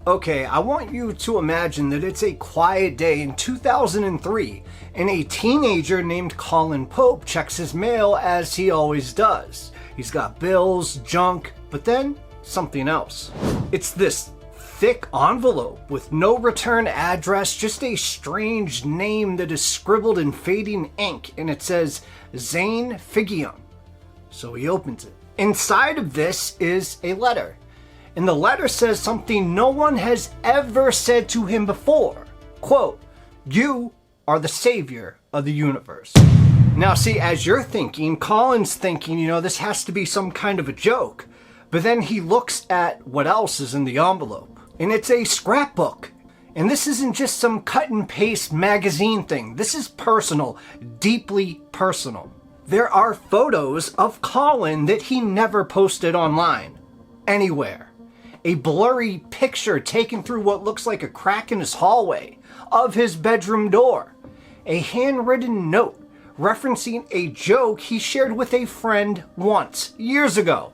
Okay, I want you to imagine that it's a quiet day in 2003 and a teenager named Colin Pope checks his mail as he always does. He's got bills, junk, but then something else. It's this thick envelope with no return address, just a strange name that is scribbled in fading ink, and it says Zane Figium. So he opens it. Inside of this is a letter. And the letter says something no one has ever said to him before. Quote, "You are the savior of the universe." Now see, as you're thinking, Colin's thinking, this has to be some kind of a joke. But then he looks at what else is in the envelope. And it's a scrapbook. And this isn't just some cut and paste magazine thing. This is personal, deeply personal. There are photos of Colin that he never posted online, anywhere. A blurry picture taken through what looks like a crack in his hallway of his bedroom door. A handwritten note referencing a joke he shared with a friend once, years ago.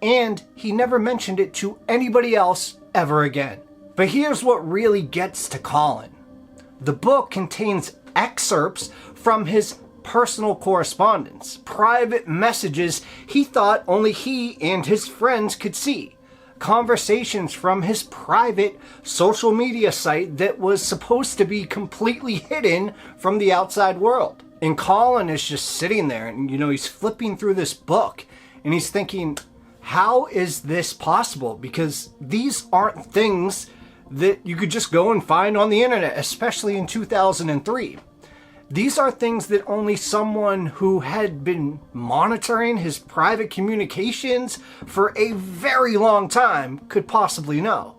And he never mentioned it to anybody else ever again. But here's what really gets to Colin. The book contains excerpts from his personal correspondence, private messages he thought only he and his friends could see. Conversations from his private social media site that was supposed to be completely hidden from the outside world. And Colin is just sitting there and, he's flipping through this book and he's thinking, how is this possible? Because these aren't things that you could just go and find on the internet, especially in 2003. These are things that only someone who had been monitoring his private communications for a very long time could possibly know.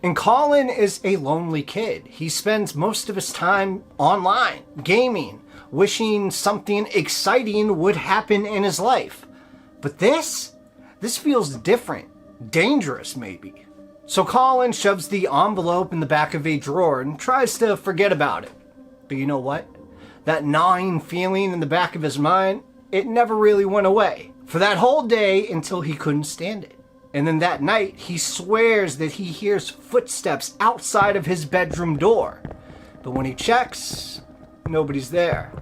And Colin is a lonely kid. He spends most of his time online, gaming, wishing something exciting would happen in his life. But this feels different, dangerous maybe. So Colin shoves the envelope in the back of a drawer and tries to forget about it. But you know what? That gnawing feeling in the back of his mind, it never really went away. For that whole day until he couldn't stand it. And then that night, he swears that he hears footsteps outside of his bedroom door. But when he checks, nobody's there.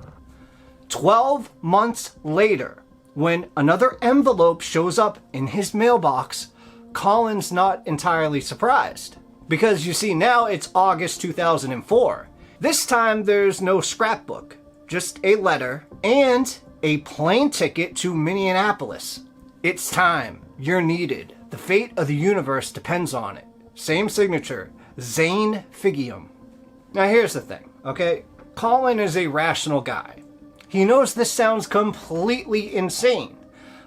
12 months later, when another envelope shows up in his mailbox, Colin's not entirely surprised. Because you see, now it's August 2004. This time there's no scrapbook, just a letter and a plane ticket to Minneapolis. It's time. You're needed. The fate of the universe depends on it. Same signature, Zane Figium. Now here's the thing, okay? Colin is a rational guy. He knows this sounds completely insane,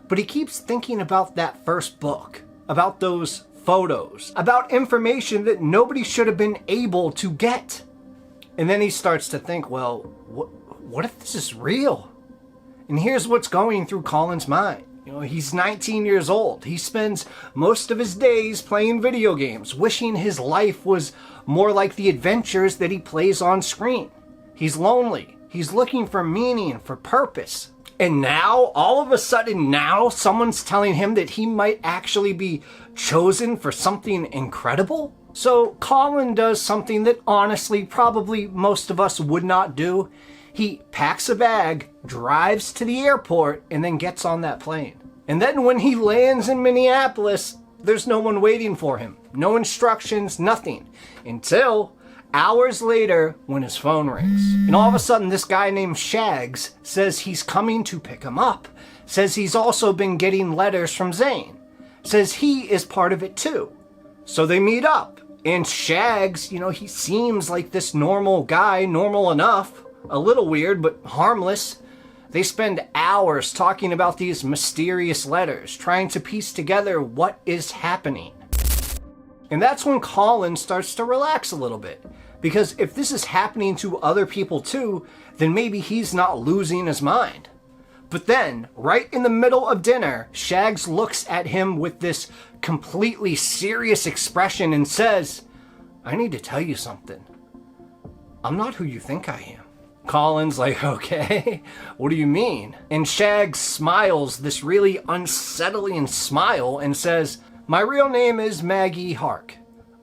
but he keeps thinking about that first book, about those photos, about information that nobody should have been able to get. And then he starts to think, well, what if this is real? And here's what's going through Colin's mind. He's 19 years old. He spends most of his days playing video games, wishing his life was more like the adventures that he plays on screen. He's lonely. He's looking for meaning, for purpose. And now, all of a sudden now, someone's telling him that he might actually be chosen for something incredible? So Colin does something that honestly probably most of us would not do. He packs a bag, drives to the airport, and then gets on that plane. And then when he lands in Minneapolis, there's no one waiting for him. No instructions, nothing. Until hours later when his phone rings. And all of a sudden this guy named Shags says he's coming to pick him up. Says he's also been getting letters from Zane. Says he is part of it too. So they meet up. And Shags, he seems like this normal guy, normal enough. A little weird, but harmless. They spend hours talking about these mysterious letters, trying to piece together what is happening. And that's when Colin starts to relax a little bit. Because if this is happening to other people too, then maybe he's not losing his mind. But then, right in the middle of dinner, Shags looks at him with this completely serious expression and says, "I need to tell you something. I'm not who you think I am." Colin's like, okay, what do you mean? And Shags smiles this really unsettling smile and says, "My real name is Maggie Hark,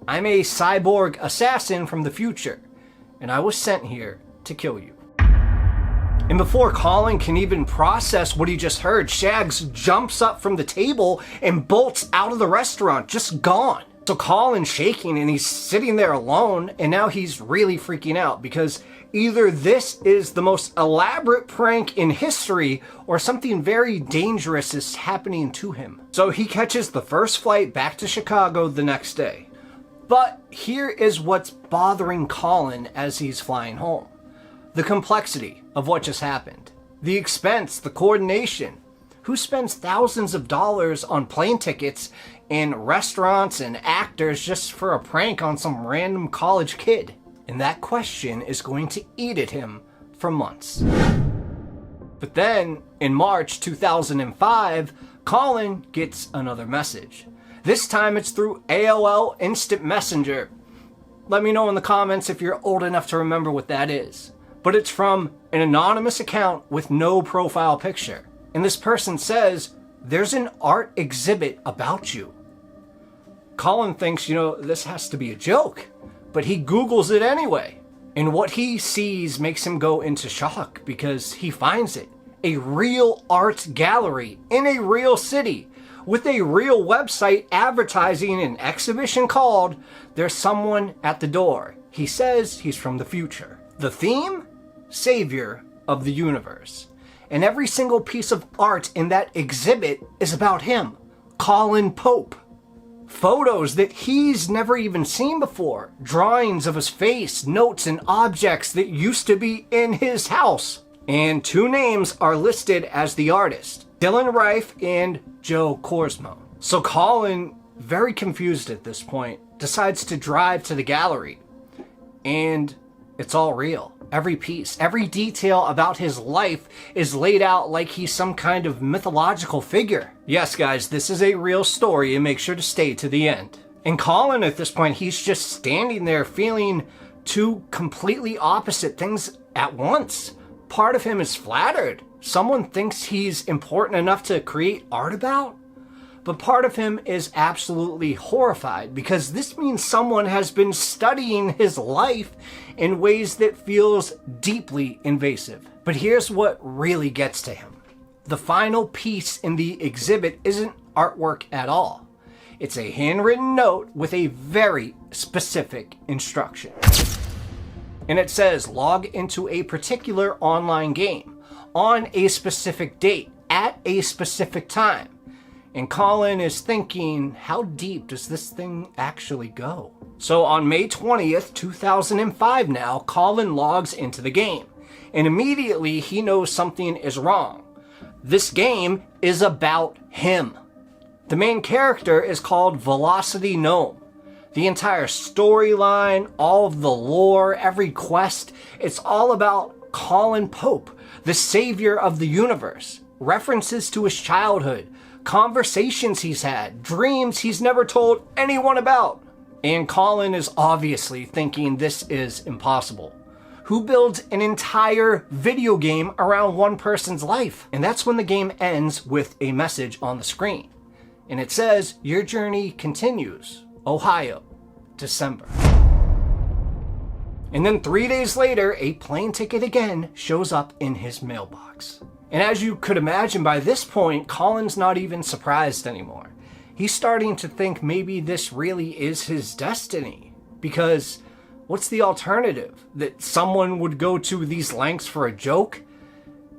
I'm a cyborg assassin from the future, and I was sent here to kill you. And before Colin can even process what he just heard, Shags jumps up from the table and bolts out of the restaurant, just gone. So Colin's shaking and he's sitting there alone, and now he's really freaking out because either this is the most elaborate prank in history or something very dangerous is happening to him. So he catches the first flight back to Chicago the next day. But here is what's bothering Colin as he's flying home. The complexity of what just happened. The expense, the coordination. Who spends thousands of dollars on plane tickets and restaurants and actors just for a prank on some random college kid? And that question is going to eat at him for months. But then, in March 2005, Colin gets another message. This time it's through AOL Instant Messenger. Let me know in the comments if you're old enough to remember what that is. But it's from an anonymous account with no profile picture. And this person says, there's an art exhibit about you. Colin thinks, this has to be a joke. But he Googles it anyway. And what he sees makes him go into shock because he finds it. A real art gallery in a real city with a real website advertising an exhibition called There's Someone at the Door. He says he's from the future. The theme? Savior of the universe. And every single piece of art in that exhibit is about him, Colin Pope. Photos that he's never even seen before, drawings of his face, notes and objects that used to be in his house. And 2 names are listed as the artist, Dylan Reif and Joe Korsmo. So Colin, very confused at this point, decides to drive to the gallery. And it's all real. Every piece, every detail about his life is laid out like he's some kind of mythological figure. Yes, guys, this is a real story, and make sure to stay to the end. And Colin, at this point, he's just standing there feeling 2 completely opposite things at once. Part of him is flattered. Someone thinks he's important enough to create art about. But part of him is absolutely horrified because this means someone has been studying his life in ways that feels deeply invasive. But here's what really gets to him. The final piece in the exhibit isn't artwork at all. It's a handwritten note with a very specific instruction. And it says, log into a particular online game on a specific date at a specific time. And Colin is thinking, how deep does this thing actually go? So on May 20th, 2005 now, Colin logs into the game. And immediately he knows something is wrong. This game is about him. The main character is called Velocity Gnome. The entire storyline, all of the lore, every quest, it's all about Colin Pope, the savior of the universe. References to his childhood, conversations he's had, dreams he's never told anyone about. And Colin is obviously thinking this is impossible. Who builds an entire video game around one person's life? And that's when the game ends with a message on the screen. And it says, your journey continues. Ohio, December. And then 3 days later, a plane ticket again shows up in his mailbox. And as you could imagine by this point, Colin's not even surprised anymore. He's starting to think maybe this really is his destiny. Because what's the alternative? That someone would go to these lengths for a joke?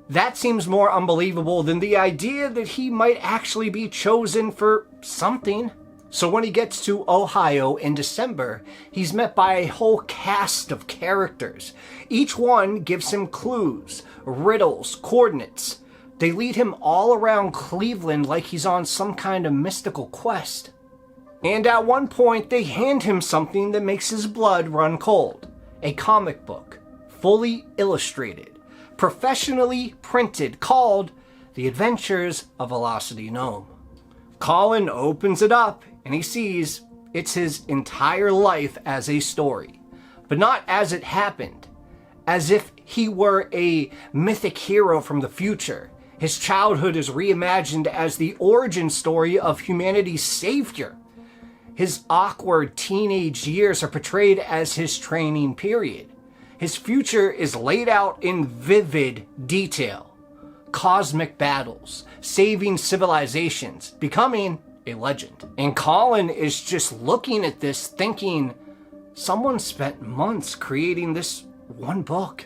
That seems more unbelievable than the idea that he might actually be chosen for something. So when he gets to Ohio in December, he's met by a whole cast of characters. Each one gives him clues, riddles, coordinates. They lead him all around Cleveland like he's on some kind of mystical quest. And at one point, they hand him something that makes his blood run cold. A comic book, fully illustrated, professionally printed, called The Adventures of Velocity Gnome. Colin opens it up and he sees it's his entire life as a story, but not as it happened, as if he were a mythic hero from the future. His childhood is reimagined as the origin story of humanity's savior. His awkward teenage years are portrayed as his training period. His future is laid out in vivid detail. Cosmic battles, saving civilizations, becoming a legend. And Colin is just looking at this thinking, someone spent months creating this one book.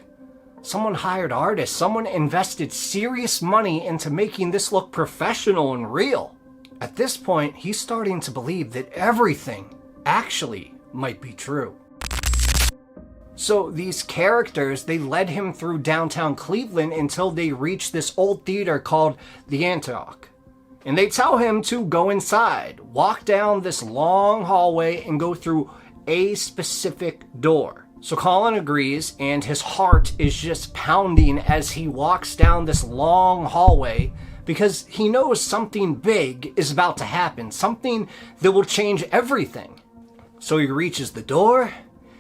Someone hired artists, someone invested serious money into making this look professional and real. At this point, he's starting to believe that everything actually might be true. So these characters, they led him through downtown Cleveland until they reached this old theater called the Antioch. And they tell him to go inside, walk down this long hallway, and go through a specific door. So Colin agrees, and his heart is just pounding as he walks down this long hallway because he knows something big is about to happen, something that will change everything. So he reaches the door,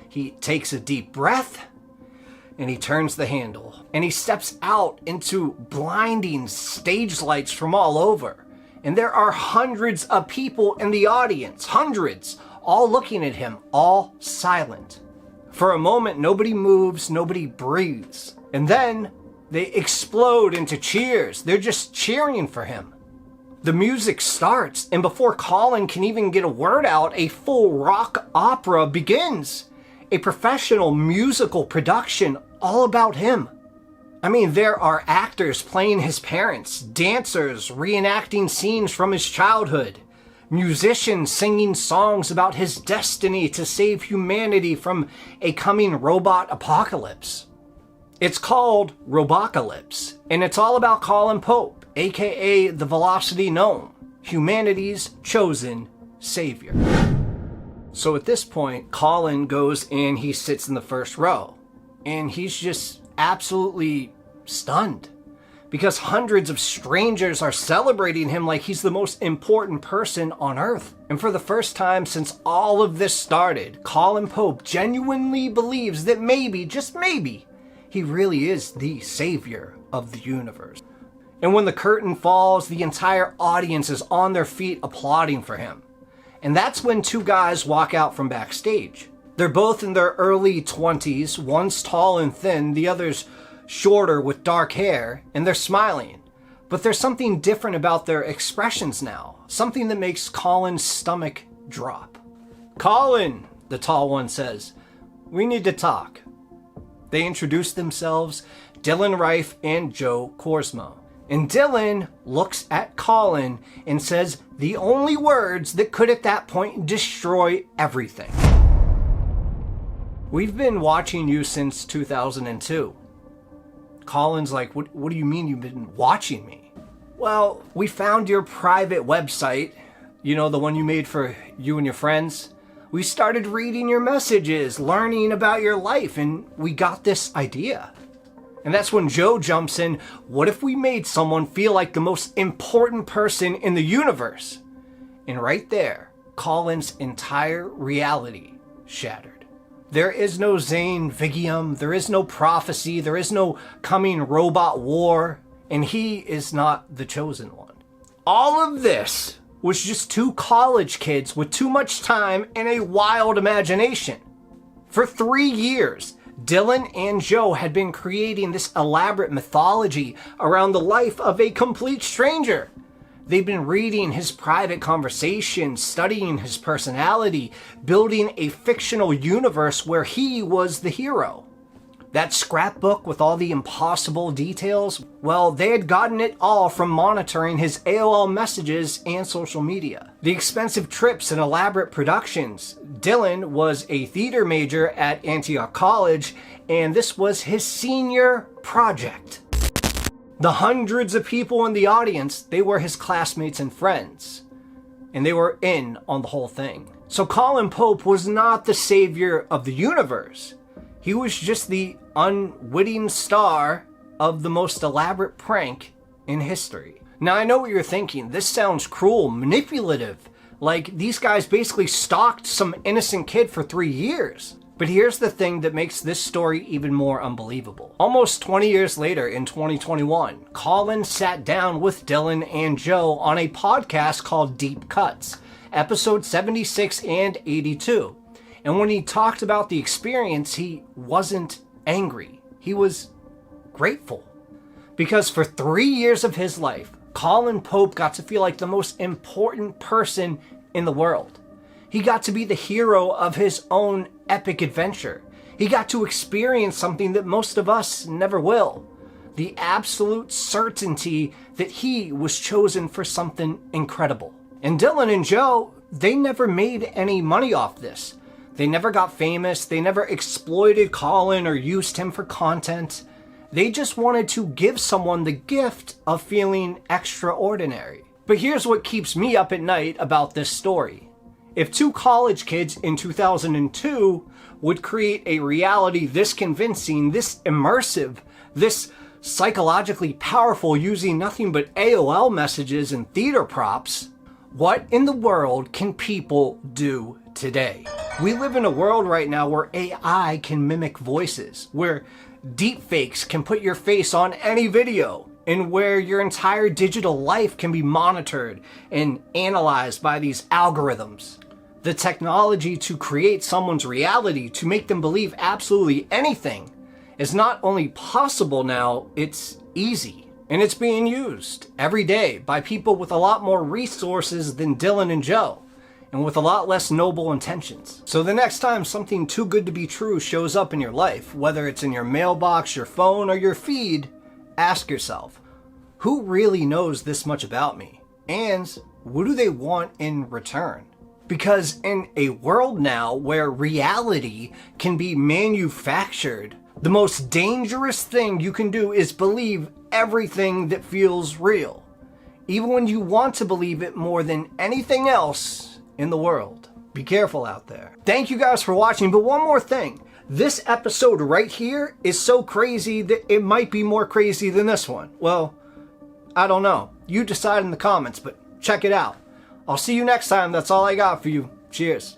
he takes a deep breath, and he turns the handle. And he steps out into blinding stage lights from all over. And there are hundreds of people in the audience, hundreds, all looking at him, all silent. For a moment, nobody moves, nobody breathes. And then they explode into cheers. They're just cheering for him. The music starts, and before Colin can even get a word out, a full rock opera begins. A professional musical production all about him. I mean, there are actors playing his parents, dancers reenacting scenes from his childhood, musicians singing songs about his destiny to save humanity from a coming robot apocalypse. It's called Robocalypse, and it's all about Colin Pope, aka the Velocity Gnome, humanity's chosen savior. So at this point, Colin goes and he sits in the first row, and he's just absolutely stunned because hundreds of strangers are celebrating him like he's the most important person on Earth. And for the first time since all of this started, Colin Pope genuinely believes that maybe, just maybe, he really is the savior of the universe. And when the curtain falls, the entire audience is on their feet applauding for him. And that's when two guys walk out from backstage. They're both in their early 20s, one's tall and thin, the other's shorter with dark hair, and they're smiling. But there's something different about their expressions now, something that makes Colin's stomach drop. "Colin," the tall one says, "we need to talk." They introduce themselves, Dylan Reif and Joe Korsmo. And Dylan looks at Colin and says the only words that could at that point destroy everything. "We've been watching you since 2002. Colin's like, what do you mean you've been watching me? "Well, we found your private website, you know, the one you made for you and your friends. We started reading your messages, learning about your life, and we got this idea." And that's when Joe jumps in, "What if we made someone feel like the most important person in the universe?" And right there, Colin's entire reality shattered. There is no Zane Vigium, there is no prophecy, there is no coming robot war, and he is not the chosen one. All of this was just two college kids with too much time and a wild imagination. For 3 years, Dylan and Joe had been creating this elaborate mythology around the life of a complete stranger. They've been reading his private conversations, studying his personality, building a fictional universe where he was the hero. That scrapbook with all the impossible details, well, they had gotten it all from monitoring his AOL messages and social media. The expensive trips and elaborate productions. Dylan was a theater major at Antioch College, and this was his senior project. The hundreds of people in the audience, they were his classmates and friends, and they were in on the whole thing. So Colin Pope was not the savior of the universe. He was just the unwitting star of the most elaborate prank in history. Now, I know what you're thinking. This sounds cruel, manipulative. Like, these guys basically stalked some innocent kid for 3 years. But here's the thing that makes this story even more unbelievable. Almost 20 years later, in 2021, Colin sat down with Dylan and Joe on a podcast called Deep Cuts. episode 76 and 82. And when he talked about the experience, he wasn't angry. He was grateful. Because for 3 years of his life, Colin Pope got to feel like the most important person in the world. He got to be the hero of his own epic adventure. He got to experience something that most of us never will. The absolute certainty that he was chosen for something incredible. And Dylan and Joe, they never made any money off this. They never got famous. They never exploited Colin or used him for content. They just wanted to give someone the gift of feeling extraordinary. But here's what keeps me up at night about this story. If two college kids in 2002 would create a reality this convincing, this immersive, this psychologically powerful using nothing but AOL messages and theater props, what in the world can people do today? We live in a world right now where AI can mimic voices, where deepfakes can put your face on any video, and where your entire digital life can be monitored and analyzed by these algorithms. The technology to create someone's reality, to make them believe absolutely anything, is not only possible now, it's easy. And it's being used every day by people with a lot more resources than Dylan and Joe, and with a lot less noble intentions. So the next time something too good to be true shows up in your life, whether it's in your mailbox, your phone, or your feed, ask yourself, who really knows this much about me? And what do they want in return? Because in a world now where reality can be manufactured, the most dangerous thing you can do is believe everything that feels real, even when you want to believe it more than anything else in the world. Be careful out there. Thank you guys for watching, but one more thing. This episode right here is so crazy that it might be more crazy than this one. Well, I don't know. You decide in the comments, but check it out. I'll see you next time. That's all I got for you. Cheers.